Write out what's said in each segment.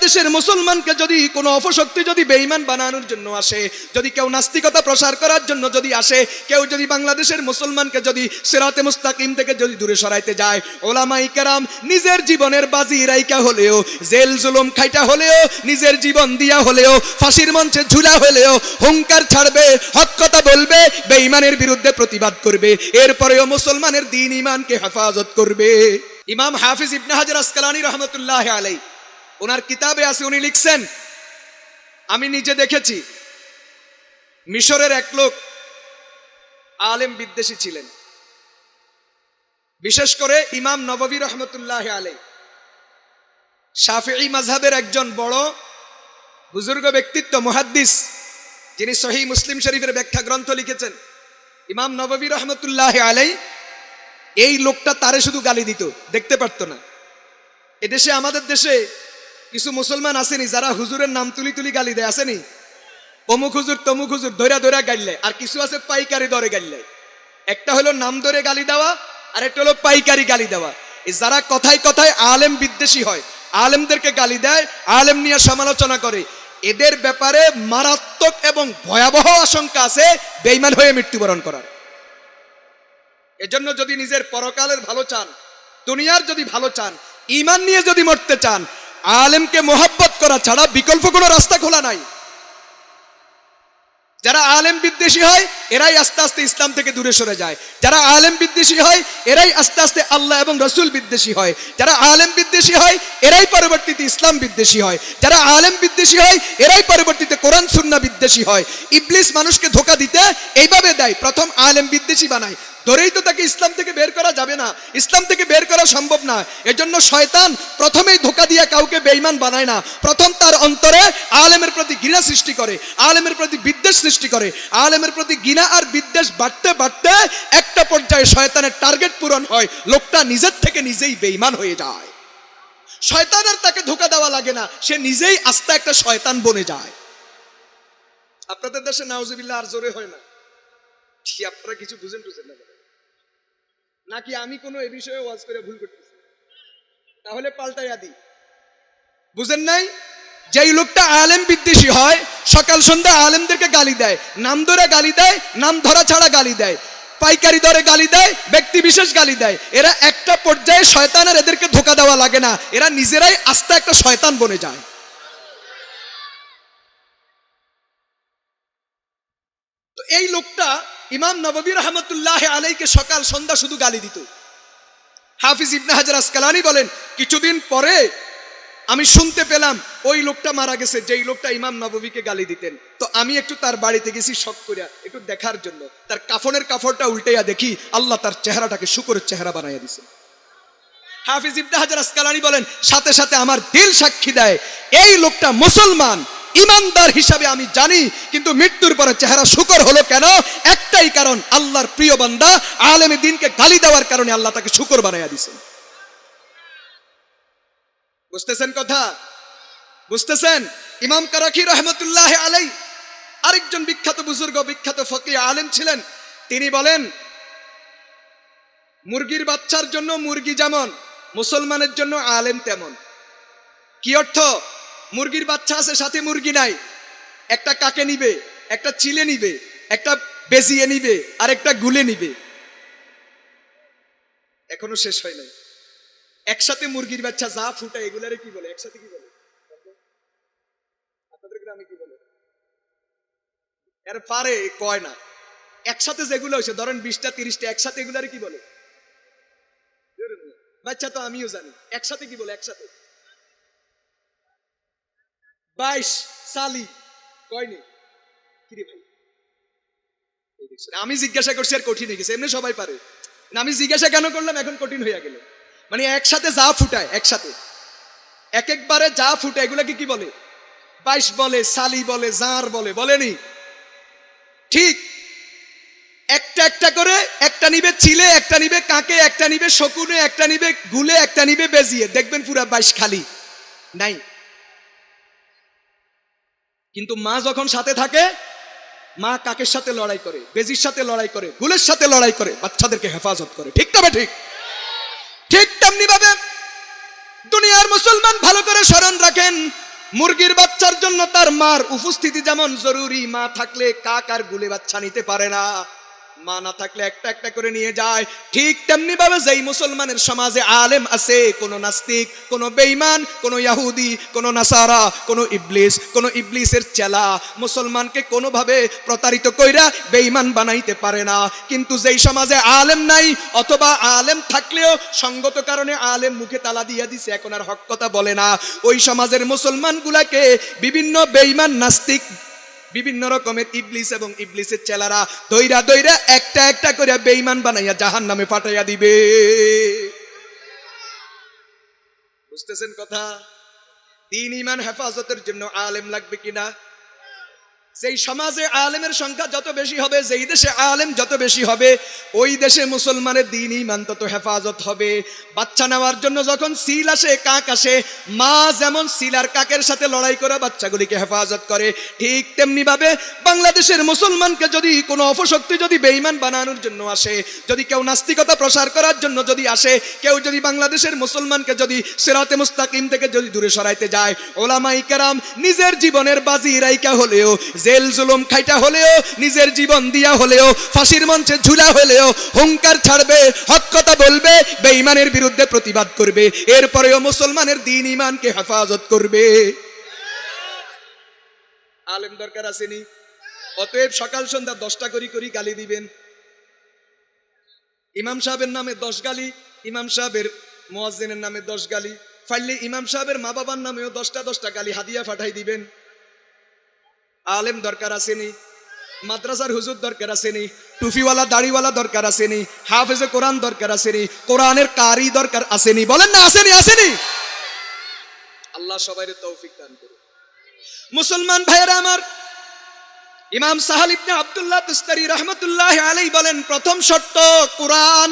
বাংলাদেশের মুসলমানকে যদি কোনো অপশক্তি যদি বেঈমান বানানোর জন্য আসে, যদি কেউ নাস্তিকতা প্রসার করার জন্য যদি আসে, কেউ যদি বাংলাদেশের মুসলমানকে যদি সিরাতে মুস্তাকিম থেকে যদি দূরে সরাইতে যায়, ওলামায়ে কেরাম নিজের জীবনের বাজি রাইকা হলেও, জেল জুলুম খাইটা হলেও, নিজের জীবন দিয়া হলেও, ফাঁসির মঞ্চে ঝুলা হলেও হুঙ্কার ছাড়বে, হক কথা বলবে, বেঈমানের বিরুদ্ধে প্রতিবাদ করবে, এরপরেও মুসলমানের দ্বীন ঈমানকে হেফাজত করবে। ইমাম হাফিজ ইবনে হাজার আসকালানী রহমতুল্লাহ আলাইহি ওনার কিতাবে আছে, উনি লিখছেন, আমি নিজে দেখেছি মিশরের এক লোক আলেম বিদ্বেষী ছিলেন, বিশেষ করে ইমাম নববী রহমতুল্লাহ আলাইহি শাফিঈ মাযহাবের একজন বড় বুজুর্গ ব্যক্তিত্ব, মুহাদ্দিস, যিনি সহিহ মুসলিম শরীফের ব্যাখ্যা গ্রন্থ লিখেছেন, ইমাম নববী রহমতুল্লাহ আলাইহি এই লোকটা তারে শুধু গালি দিত, দেখতে পারতো না। এদেশে আমাদের দেশে কিছু মুসলমান আসেনি যারা হুজুরের নাম তুলি তুলি গালি দেয়, আসেনি? অমুক হুজুর তমুক হুজুর ধৈরা ধৈরা গাইলে, আর কিছু আছে পাইকারি দরে গাইলে। একটা হলো নাম ধরে গালি দেওয়া, আর একটা হলো পাইকারি গালি দেওয়া। এই যারা কথায় কথায় আলেম বিদ্বেষী হয়, আলেমদেরকে গালি দেয়, আলেম নিয়ে সমালোচনা করে, এদের ব্যাপারে মারাত্মক এবং ভয়াবহ আশঙ্কা আছে বেঈমান হয়ে মৃত্যুবরণ করার। এজন্য যদি নিজের পরকালের ভালো চান, দুনিয়ার যদি ভালো চান, ঈমান নিয়ে যদি মরতে চান, আলেমকে মোহাব্বত করা ছাড়া বিকল্প কোনো রাস্তা খোলা নাই। যারা আলেম বিদ্বেষী হয় এরাই আস্তে আস্তে ইসলাম থেকে দূরে সরে যায়। যারা আলেম বিদ্বেষী হয় এরাই আস্তে আস্তে আল্লাহ এবং রসুল বিদ্বেষী হয়। যারা আলেম বিদ্বেষী হয় এরাই পরবর্তীতে ইসলাম বিদ্বেষী হয়। যারা আলেম বিদ্বেষী হয় এরাই পরবর্তীতে কোরআন সুন্নাহ বিদ্বেষী হয়। ইবলিস মানুষকে ধোঁকা দিতে এইভাবে দেয়, প্রথম আলেম বিদ্বেষী বানায়, ধরেই তো তাকে ইসলাম থেকে বের করা যাবে না, ইসলাম থেকে বের করা সম্ভব না। এজন্য শয়তান প্রথমেই ধোঁকা দিয়ে কাউকে বেঈমান বানায় না, প্রথম তার অন্তরে আলেমের প্রতি ঘৃণা সৃষ্টি করে, আলেমের প্রতি বিদ্বেষ সৃষ্টি করে। আলেমের প্রতি ঘৃণা আর বিদ্বেষ বাড়তে বাড়তে একটা পর্যায়ে শয়তানের টার্গেট পূরণ হয়, লোকটা নিজের থেকে নিজেই বেঈমান হয়ে যায়। শয়তান আর তাকে ধোঁকা দেওয়া লাগে না, সে নিজেই আস্তে একটা শয়তান বনে যায়। আপনাদের দেশে নাউজুবিল্লাহ আর জোরে হয় না? আপনারা কিছু বুঝেন টুঝেন না নাকি আমি কোনো এ বিষয়ে ওয়াজ করে ভুল করতেছি? তাহলে পাল্টাইয়া দিই। বুঝেন নাই? যেই লোকটা আলেম বিদ্বেষী হয়, সকাল সন্ধ্যা আলেমদেরকে গালি দেয়, নাম ধরে গালি দেয়, নাম ধরা ছাড়া গালি দেয়, পাইকারি দরে গালি দেয়, ব্যক্তি বিশেষ গালি দেয়, এরা একটা পর্যায়ে শয়তানের এদেরকে ধোঁকা দেওয়া লাগে না, এরা নিজেরাই আস্তে একটা শয়তান বনে যায়। তো এই লোকটা ইমাম নববী রহমতুল্লাহ আলাইহিকে সকাল সন্ধ্যা শুধু গালি দিত। হাফিজ ইবনে হাজার আসকালানী বলেন, কিছুদিন পরে আমি শুনতে পেলাম ওই লোকটা মারা গেছে, যেই লোকটা ইমাম নববীকে গালি দিতেন। তো আমি একটু তার বাড়িতে গেছি শখ করিয়া একটু দেখার জন্য। তার কাফনের কাপড়টা উল্টাইয়া দেখি আল্লাহ তার চেহারাটাকে শুকরের চেহারা বানাইয়া দিছে। হাফিজ ইবনে হাজার আসকালানী বলেন, সাথে সাথে আমার দিল সাক্ষী দেয় এই লোকটা মুসলমান, ইমানদার হিসাবে আমি জানি, কিন্তু মৃত্যুর পরে চেহারা শুকর হলো কেন? একটাই কারণ, আল্লাহর প্রিয় বান্দা আলেমে দ্বীনকে গালি দেওয়ার কারণে আল্লাহ তাকে শুকর বানাইয়া দিয়েছেন। বুঝতেছেন কথা? বুঝতেছেন? ইমাম কারাখি রহমতুল্লাহ আলাইহি আরেকজন বিখ্যাত বুজুর্গ, বিখ্যাত ফকিহ আলেম ছিলেন। তিনি বলেন, মুরগির বাচ্চার জন্য মুরগি যেমন, মুসলমানের জন্য আলেম তেমন। কি অর্থ? মুরগির বাচ্চা আছে, সাথে মুরগি নাই, একটা কাকে নিবে, একটা চিলে নিবে, একটা বেজিয়ে নিবে, আর একটা গুলে নিবে। এখনো শেষ হয় নাই। একসাথে মুরগির বাচ্চা যা ফুটায় এগুলারে কি বলে? একসাথে কি বলে? আপনাদের গ্রামে কি বলে? এর পারে কয় না। একসাথে যেগুলো হয়েছে, ধরেন 20টা 30টা, একসাথে এগুলারে কি বলে? বাচ্চা তো আমিও জানি। একসাথে কি বলে? একসাথে 22 সালি কয়নি? কিরে ভাই, আমি জিজ্ঞাসা করছি আর কঠিন হয়ে গেছে, এমনি সবাই পারে। আমি জিজ্ঞাসা কেন করলাম, এখন কঠিন হয়ে গেল। মানে একসাথে যা ফুটায়, একসাথে এক একবারে যা ফুটায় এগুলাকে কি বলে? 22 বলে, সালি বলে, জার বলে, বলেনি? ঠিক একটা একটা করে, একটা নিবে চিলে, একটা নিবে কাকে, একটা নিবে শকুনে, একটা নিবে গুলে, একটা নিবে বেজিয়ে, দেখবেন পুরা 22 খালি নাই। কিন্তু মা যখন সাথে থাকে, মা কাকের সাথে লড়াই করে, বেজির সাথে লড়াই করে, গুলের সাথে লড়াই করে, বাচ্চাদেরকে হেফাজত করে। ঠিক তবে ঠিক ঠিক তেমনি ভাবে দুনিয়ার মুসলমান ভালো করে স্মরণ রাখেন, মুরগির বাচ্চার জন্য তার মার উপস্থিতি যেমন জরুরি, মা থাকলে কাক আর গুলে বাচ্চা নিতে পারে না, মা না থাকলে একটা একটা করে নিয়ে যায়, ঠিক তেমনি ভাবে যেই মুসলমানের সমাজে আলেম আছে, কোন নাস্তিক, কোন বেঈমান, কোন ইহুদি, কোন নাসারা, কোন ইবলিসের চেলা মুসলমানকে কোনোভাবে প্রতারিত কইরা বেঈমান বানাইতে পারে না। কিন্তু যেই সমাজে আলেম নাই, অথবা আলেম থাকলেও সঙ্গত কারণে আলেম মুখে তালা দিয়া দিছে, এখন আর হক কথা বলে না, ওই সমাজের মুসলমানগুলাকে বিভিন্ন বেঈমান, নাস্তিক, বিভিন্ন রকমের ইবলিস এবং ইবলিসের চেলারা দইরা দইরা একটা একটা করে বেঈমান বানাইয়া জাহান্নামে পাঠাইয়া দিবে। বুঝতেছেন কথা? দ্বীন ঈমান হেফাজতের জন্য আলেম লাগবে কিনা? যেই সমাজে আলেমের সংখ্যা যত বেশি হবে, যেই দেশে আলেম যত বেশি হবে, ওই দেশে মুসলমানের দ্বীন ঈমান তত হেফাজত হবে। বাচ্চা নেওয়ার জন্য যখন সিল আসে, কাক আসে, মা যেমন সিল আর কাকের সাথে লড়াই করে বাচ্চাগুলিকে হেফাজত করে, ঠিক তেমনি ভাবে বাংলাদেশের মুসলমানকে যদি কোনো অপশক্তি যদি বেঈমান বানানোর জন্য আসে, যদি কেউ নাস্তিকতা প্রসার করার জন্য যদি আসে, কেউ যদি বাংলাদেশের মুসলমানকে যদি সিরাতে মুস্তাকিম থেকে যদি দূরে সরাইতে যায়, ওলামায়ে কেরাম নিজের জীবনের বাজি রাইকা হলেও, জেল জুলুম খাইটা হলেও, নিজের জীবন দিয়া হলেও, ফাঁসির মঞ্চে ঝুলা হলেও হুঙ্কার ছাড়বে, হক কথা বলবে, বেঈমানের বিরুদ্ধে প্রতিবাদ করবে, এরপরেও মুসলমানের দ্বীন ঈমানকে হেফাজত করবে। আলেম দরকার আসেনি? অতএব সকাল সন্ধ্যা 10টা করি গালি দিবেন। ইমাম সাহেবের নামে 10 গালি, ইমাম সাহেবের মুয়াজ্জিনের নামে 10 গালি, ফাইলে ইমাম সাহেবের মা বাবার নামেও 10টা গালি হাদিয়া পাঠাই দিবেন। আলেম দরকার আসেনি? মাদ্রাসার হুজুর দরকার আসেনি? টুপিওয়ালা দাড়িওয়ালা দরকার আসেনি? হাফেজে কোরআন দরকার আসেনি? কোরআনের কারি দরকার আসেনি? বলেন না আসেনি? আসেনি? আল্লাহ সবাইরে তৌফিক দান করুন। মুসলমান ভাইয়েরা আমার, ইমাম সাহাল ইবনে আব্দুল্লাহ তুস্তারি রাহমাতুল্লাহি আলাইহি বলেন, প্রথম শর্ত কোরআন।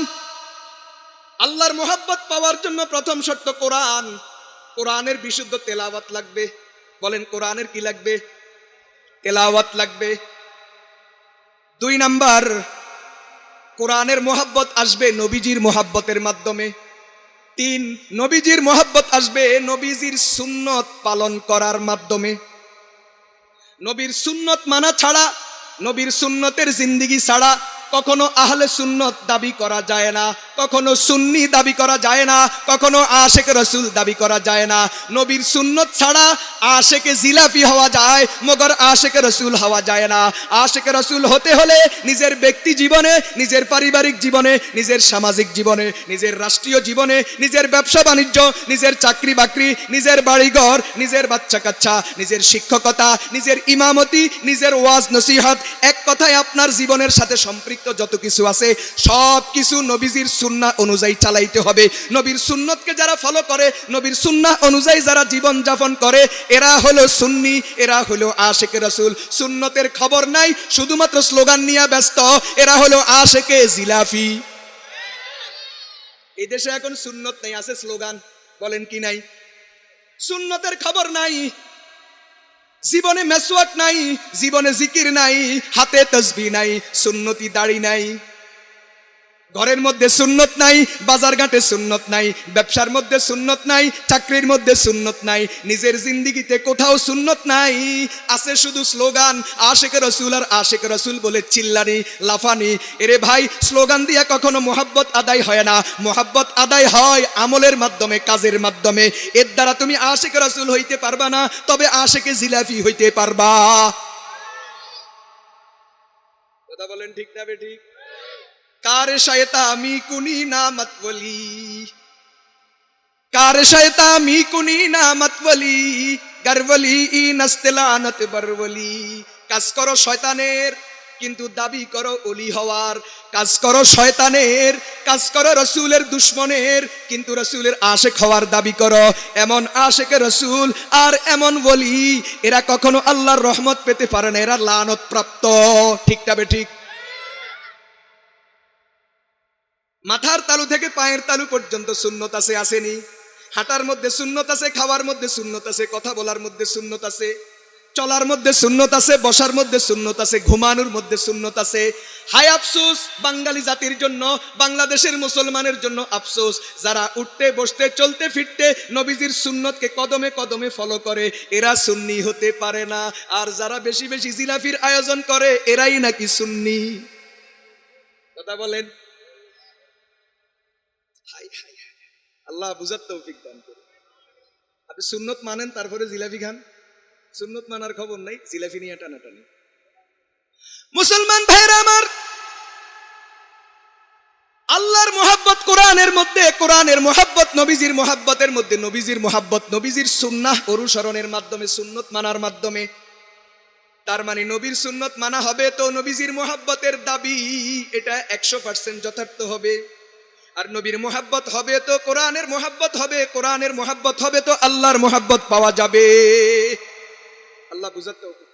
আল্লাহর মোহাব্বত পাওয়ার জন্য প্রথম শর্ত কোরআন। কোরআনের বিশুদ্ধ তেলাওয়াত লাগবে। বলেন কোরআনের কি লাগবে? তেলাওয়াত লাগবে। 2 নাম্বার, কোরআনের মোহাব্বত আসবে নবীজির মোহাব্বতের মাধ্যমে। 3, নবীজির মোহাব্বত আসবে নবীজির সুন্নত পালন করার মাধ্যমে। নবীর সুন্নত মানা ছাড়া, নবীর সুন্নতের জিন্দেগি ছাড়া কখনো আহলে সুন্নত দাবি করা যায় না, কখনো সুন্নি দাবি করা যায় না, কখনো আশেক রসুল দাবি করা যায় না। নবীর সুন্নত ছাড়া আশেকে জিলাপি হওয়া যায়, মগর আশেক রসুল হওয়া যায় না। আশেক রসুল হতে হলে নিজের ব্যক্তি জীবনে, নিজের পারিবারিক জীবনে, নিজের সামাজিক জীবনে, নিজের রাষ্ট্রীয় জীবনে, নিজের ব্যবসা বাণিজ্য, নিজের চাকরি বাকরি, নিজের বাড়িঘর, নিজের বাচ্চা কাচ্চা, নিজের শিক্ষকতা, নিজের ইমামতি, নিজের ওয়াজ নসিহত, এক কথায় আপনার জীবনের সাথে সম্পৃক্ত যত কিছু আছে সব কিছু নবীজির সুন্নাহ অনুযায়ী চালাইতে হবে। নবীর সুন্নতকে যারা ফলো করে, নবীর সুন্নাহ অনুযায়ী যারা জীবন যাপন করে, এরা হলো সুন্নি, এরা হলো আশেকে রাসূল। সুন্নতের খবর নাই, শুধুমাত্র স্লোগান নিয়ে ব্যস্ত, এরা হলো আশেকে জিলাফি। এই দেশে এখন সুন্নত নাই, আছে স্লোগান। বলেন কি নাই? সুন্নতের খবর নাই, জীবনে মেসওয়াক নাই, জীবনে জিকির নাই, হাতে তাসবিহ নাই, সুন্নতি দাড়ি নাই, ঘরের মধ্যে সুন্নত নাই, বাজার ঘাটে সুন্নত নাই, ব্যবসার মধ্যে সুন্নত নাই, চাকরির মধ্যে সুন্নত নাই, নিজের জিন্দেগিতে কোথাও সুন্নত নাই, আছে শুধু স্লোগান আশেক রসুল আর আশেক রসুল বলে চিল্লানি লাফানি। এরে ভাই, স্লোগান দিয়ে কখনো মোহাব্বত আদায় হয় না। মোহাব্বত আদায় হয় আমলের মাধ্যমে, কাজের মাধ্যমে। এর দ্বারা তুমি আশেক রসুল হইতে পারবা না, তবে আশেকে জিলাফি হইতে পারবা। কথা বলেন ঠিক না বেঠিক? कार शयता मी कुनी ना मतवली, कार शयता मी कुनी ना मतवली, गरवली इ नस्तलानत बरवली। কাজ করো শয়তানের, কিন্তু দাবি করো ওলি হওয়ার। কাজ করো শয়তানের, কাজ করো রসুলের দুশ্মনের, কিন্তু রসুলের আশেক হওয়ার দাবি করো। এমন আশেকে রসুল আর এমন ওলি, এরা কখনো আল্লাহর রহমত পেতে পারে না, এরা লানত প্রাপ্ত। ঠিক তবে ঠিক। মাথার তালু থেকে পায়ের তালু পর্যন্ত সুন্নত আছে, আসেনি? হাঁটার মধ্যে সুন্নত আছে, খাওয়ার মধ্যে সুন্নত আছে, কথা বলার মধ্যে সুন্নত আছে, চলার মধ্যে সুন্নত আছে, বসার মধ্যে সুন্নত আছে, ঘুমানোর মধ্যে সুন্নত আছে। হায় আফসোস বাঙালি জাতির জন্য, বাংলাদেশের মুসলমানের জন্য আফসোস, যারা উঠতে বসতে চলতে ফিরতে নবীজির সুন্নতকে কদমে কদমে ফলো করে এরা সুন্নি হতে পারে না। আর যারা বেশি বেশি জিলাফির আয়োজন করে এরাই নাকি সুন্নি। কথা বলেন। হাই হাই, আল্লাহ বুঝার তৌফিক দান করুন। আপনি সুন্নত মানেন তারপরে জিলাফি খান, সুন্নত মানার খবর নাই, জিলাফি নিয়ে টানাটানি। মুসলমান ভাইরা আমার, আল্লাহর মোহাব্বত কোরআনের মধ্যে, কোরআনের মোহাব্বত নবীজির মোহাব্বতের মধ্যে, নবীজির মোহাব্বত নবীজির সুন্নাহ অনুসরণের মাধ্যমে, সুন্নত মানার মাধ্যমে। তার মানে নবীর সুন্নত মানা হবে তো নবীজির মোহাব্বতের দাবি এটা 100% যথার্থ হবে। আর নবীর মোহাব্বত হবে তো কোরআনের মোহাব্বত হবে, কোরআনের মোহাব্বত হবে তো আল্লাহর মোহাব্বত পাওয়া যাবে। আল্লাহ বুঝাতে হবে।